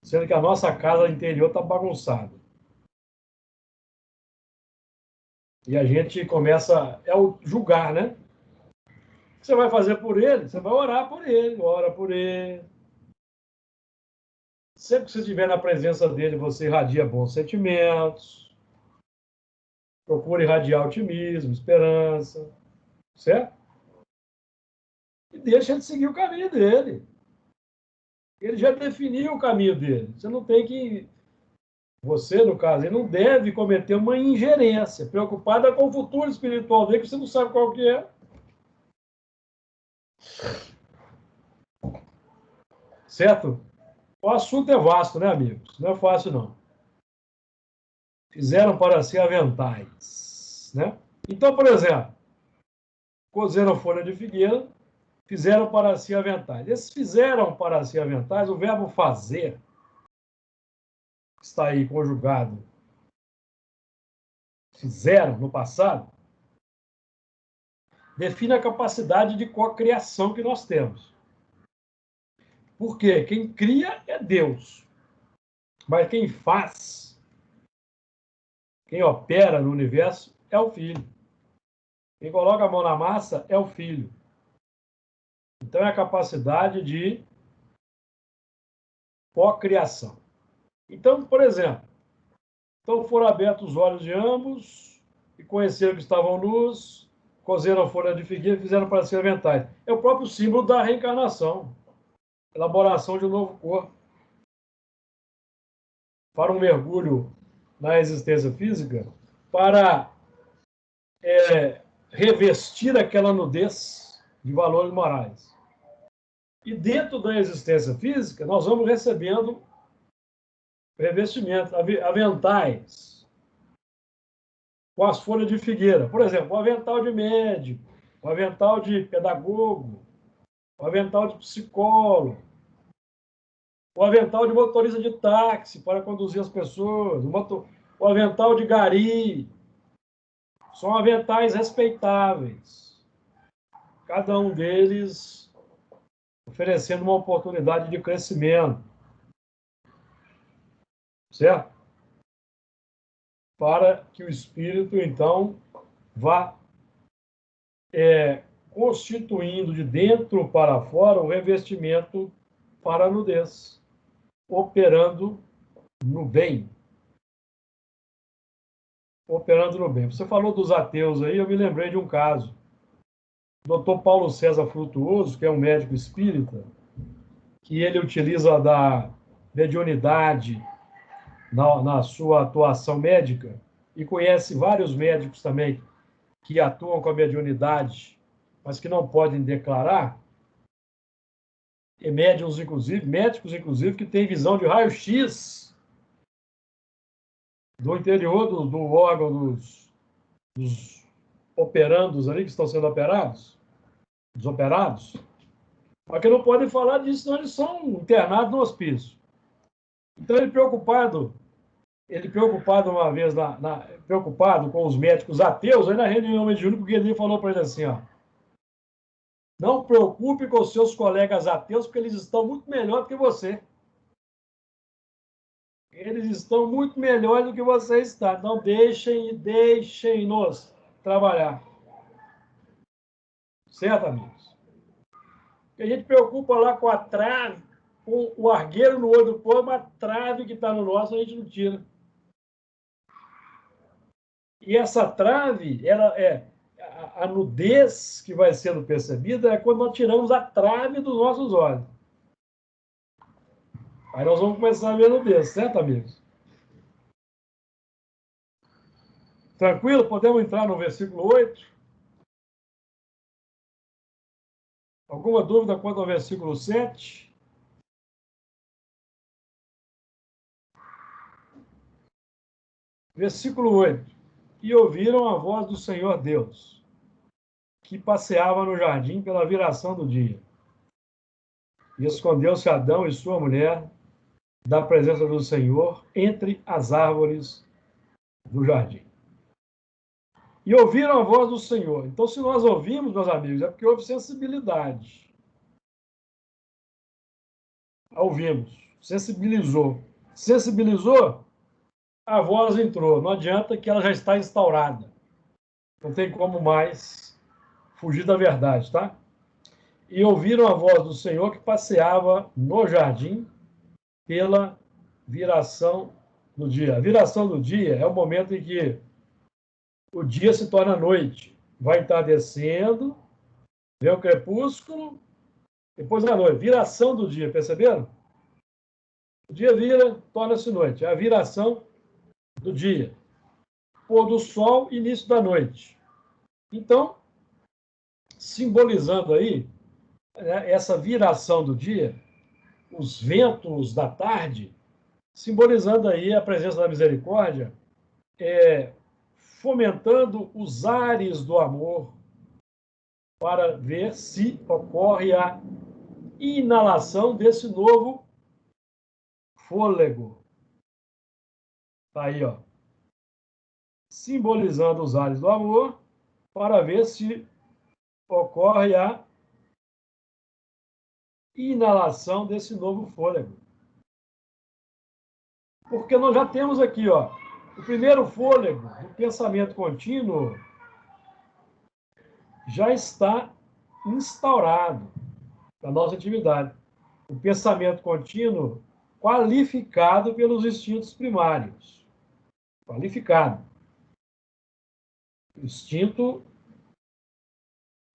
sendo que a nossa casa interior está bagunçada. E a gente começa, o julgar, né? O que você vai fazer por ele? Você vai orar por ele, ora por ele. Sempre que você estiver na presença dele, você irradia bons sentimentos. Procure irradiar otimismo, esperança. Certo? E deixa ele seguir o caminho dele. Ele já definiu o caminho dele. Você não tem que... Você, no caso, ele não deve cometer uma ingerência, preocupada com o futuro espiritual dele, que você não sabe qual que é. Certo? O assunto é vasto, né, amigos? Não é fácil, não. Fizeram para si aventais, né? Então, por exemplo, cozeram folha de figueira, fizeram para si aventais. Esses fizeram para si aventais, o verbo fazer, está aí conjugado, fizeram no passado, define a capacidade de cocriação que nós temos. Porque quem cria é Deus. Mas quem faz, quem opera no universo é o Filho. Quem coloca a mão na massa é o Filho. Então é a capacidade de cocriação. Então, por exemplo, então foram abertos os olhos de ambos e conheceram que estavam nus, cozeram a folha de figueira e fizeram para si aventais. É o próprio símbolo da reencarnação, elaboração de um novo corpo. Para um mergulho na existência física, para revestir aquela nudez de valores morais. E dentro da existência física, nós vamos recebendo revestimentos, aventais, com as folhas de figueira. Por exemplo, o avental de médico, o avental de pedagogo, o avental de psicólogo, o avental de motorista de táxi para conduzir as pessoas, o avental de gari. São aventais respeitáveis. Cada um deles oferecendo uma oportunidade de crescimento. Certo? Para que o espírito, então, vá constituindo de dentro para fora o revestimento para a nudez, operando no bem. Operando no bem. Você falou dos ateus aí, eu me lembrei de um caso. O Dr. Paulo César Frutuoso, que é um médico espírita, que ele utiliza da mediunidade na sua atuação médica, e conhece vários médicos também que atuam com a mediunidade, mas que não podem declarar, e médicos, inclusive, que têm visão de raio-x do interior do órgão dos operandos ali, que estão sendo operados, desoperados, mas que não podem falar disso, senão eles são internados no hospício. Então, ele preocupado uma vez, preocupado com os médicos ateus, aí na reunião mediúnica, o Guilherme falou para ele assim, ó, não preocupe com os seus colegas ateus, porque eles estão muito melhor do que você. Eles estão muito melhor do que você está. Então, deixem-nos trabalhar. Certo, amigos? A gente preocupa lá com a trave, com o argueiro no olho do povo, mas a trave que está no nosso, a gente não tira. E essa trave, ela é a nudez que vai sendo percebida é quando nós tiramos a trave dos nossos olhos. Aí nós vamos começar a ver a nudez, certo, amigos? Tranquilo? Podemos entrar no versículo 8? Alguma dúvida quanto ao versículo 7? Versículo 8. E ouviram a voz do Senhor Deus, que passeava no jardim pela viração do dia. E escondeu-se Adão e sua mulher da presença do Senhor entre as árvores do jardim. E ouviram a voz do Senhor. Então, se nós ouvimos, meus amigos, é porque houve sensibilidade. Ouvimos. Sensibilizou. Sensibilizou, a voz entrou. Não adianta que ela já está instaurada. Não tem como mais fugir da verdade, tá? E ouviram a voz do Senhor que passeava no jardim pela viração do dia. A viração do dia é o momento em que o dia se torna noite. Vai entardecendo, vem o crepúsculo, depois a noite. Viração do dia, perceberam? O dia vira, torna-se noite. É a viração do dia. Pôr do sol, início da noite. Então, simbolizando aí, né, essa viração do dia, os ventos da tarde, simbolizando aí a presença da misericórdia, fomentando os ares do amor para ver se ocorre a inalação desse novo fôlego. Está aí, ó. Simbolizando os ares do amor para ver se ocorre a inalação desse novo fôlego. Porque nós já temos aqui, ó, o primeiro fôlego do pensamento contínuo já está instaurado na nossa atividade. O pensamento contínuo qualificado pelos instintos primários. Qualificado. O instinto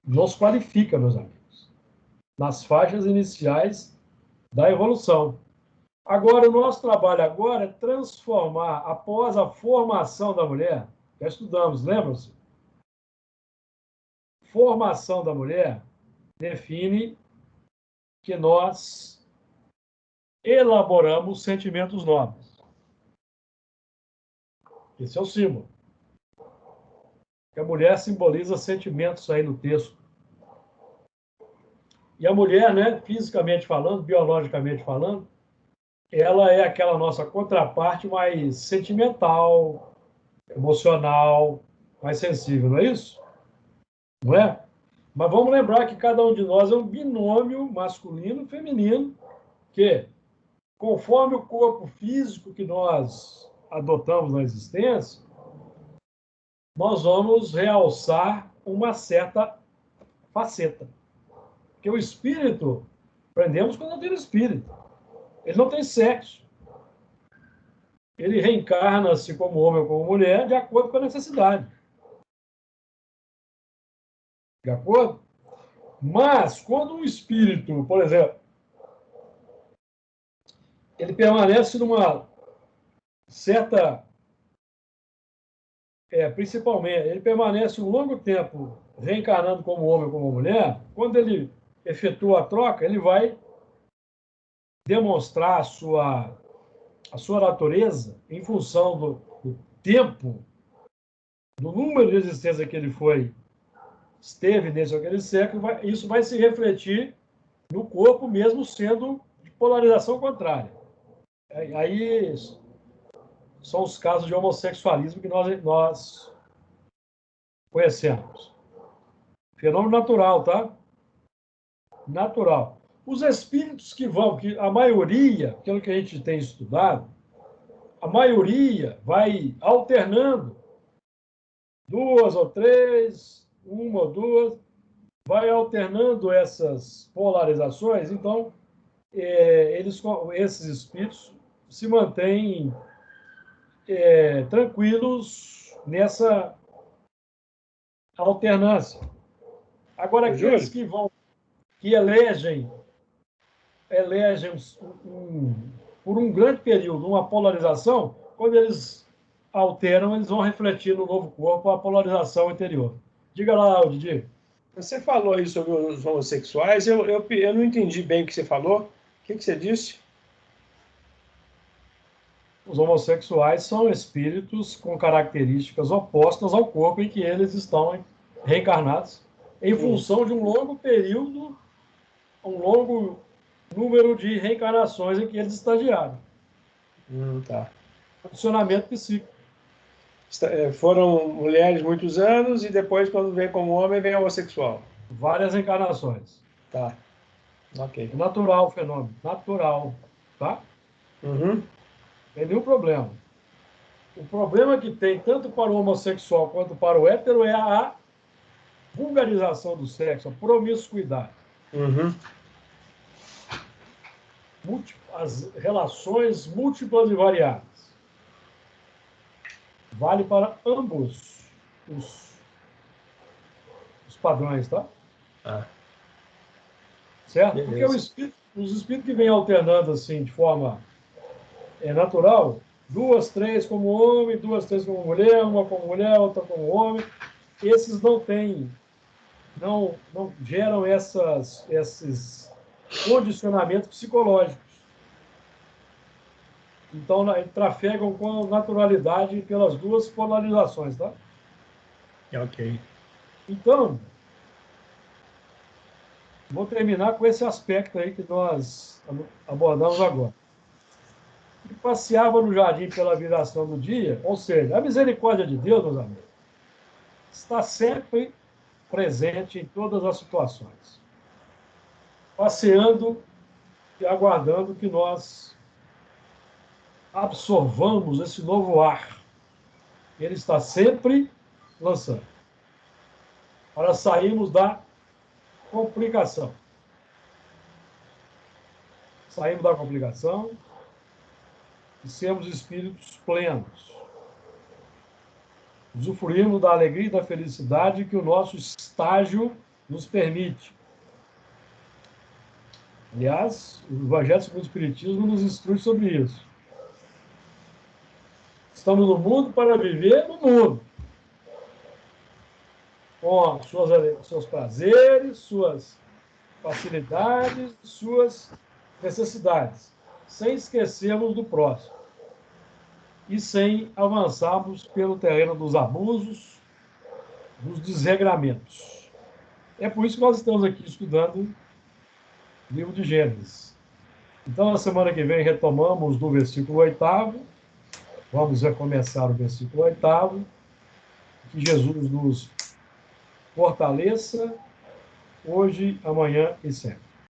nos qualifica, meus amigos, nas faixas iniciais da evolução. Agora, o nosso trabalho agora é transformar, após a formação da mulher, já estudamos, lembram-se? Formação da mulher define que nós elaboramos sentimentos nobres. Esse é o símbolo. A mulher simboliza sentimentos aí no texto. E a mulher, né, fisicamente falando, biologicamente falando, ela é aquela nossa contraparte mais sentimental, emocional, mais sensível, não é isso? Não é? Mas vamos lembrar que cada um de nós é um binômio masculino e feminino, que, conforme o corpo físico que nós adotamos na existência, nós vamos realçar uma certa faceta. Porque o espírito, aprendemos quando não tem espírito. Ele não tem sexo. Ele reencarna-se como homem ou como mulher de acordo com a necessidade. De acordo? Mas, quando um espírito, por exemplo, ele permanece numa certa... principalmente, ele permanece um longo tempo reencarnando como homem ou como mulher, quando ele efetua a troca, ele vai demonstrar a sua natureza em função do tempo do número de existência que ele esteve nesse ou aquele século, isso vai se refletir no corpo, mesmo sendo de polarização contrária. Aí são os casos de homossexualismo que nós conhecemos. Fenômeno natural, tá? Natural. Os espíritos que a maioria, pelo que a gente tem estudado, a maioria vai alternando 2 ou 3, 1 ou 2, vai alternando essas polarizações, então esses espíritos se mantêm tranquilos nessa alternância. Agora, aqueles que elegem por um grande período uma polarização, quando eles alteram, eles vão refletir no novo corpo a polarização anterior. Diga lá, Didi. Você falou aí sobre os homossexuais, eu não entendi bem o que você falou. O que você disse? Os homossexuais são espíritos com características opostas ao corpo em que eles estão reencarnados, em função de um longo período, um longo número de reencarnações em que eles estagiaram. Tá. Condicionamento psíquico. Foram mulheres muitos anos e depois, quando vem como homem, vem homossexual. Várias encarnações. Tá. Ok. Natural o fenômeno. Natural. Tá? Uhum. Não tem nenhum problema. O problema que tem, tanto para o homossexual quanto para o hétero, é a vulgarização do sexo, a promiscuidade. Uhum. As relações múltiplas e variadas. Vale para ambos os padrões, tá? Certo? Beleza. Porque os espíritos que vêm alternando assim, de forma natural, 2, 3 como homem, 2, 3 como mulher, uma como mulher, outra como homem, esses não geram esses condicionamentos psicológicos. Então, trafegam com naturalidade pelas duas polarizações, tá? Ok. Então, vou terminar com esse aspecto aí que nós abordamos agora. E passeava no jardim pela viração do dia, ou seja, a misericórdia de Deus, meus amigos, está sempre presente em todas as situações. Passeando e aguardando que nós absorvamos esse novo ar. Ele está sempre lançando. Para sairmos da complicação. Saímos da complicação e sermos espíritos plenos. Usufruímos da alegria e da felicidade que o nosso estágio nos permite. Aliás, o Evangelho segundo o Espiritismo nos instrui sobre isso. Estamos no mundo para viver no mundo. Com seus prazeres, suas facilidades, suas necessidades. Sem esquecermos do próximo. E sem avançarmos pelo terreno dos abusos, dos desregramentos. É por isso que nós estamos aqui estudando o livro de Gênesis. Então, na semana que vem, retomamos do versículo 8º. Vamos recomeçar o versículo 8º. Que Jesus nos fortaleça, hoje, amanhã e sempre.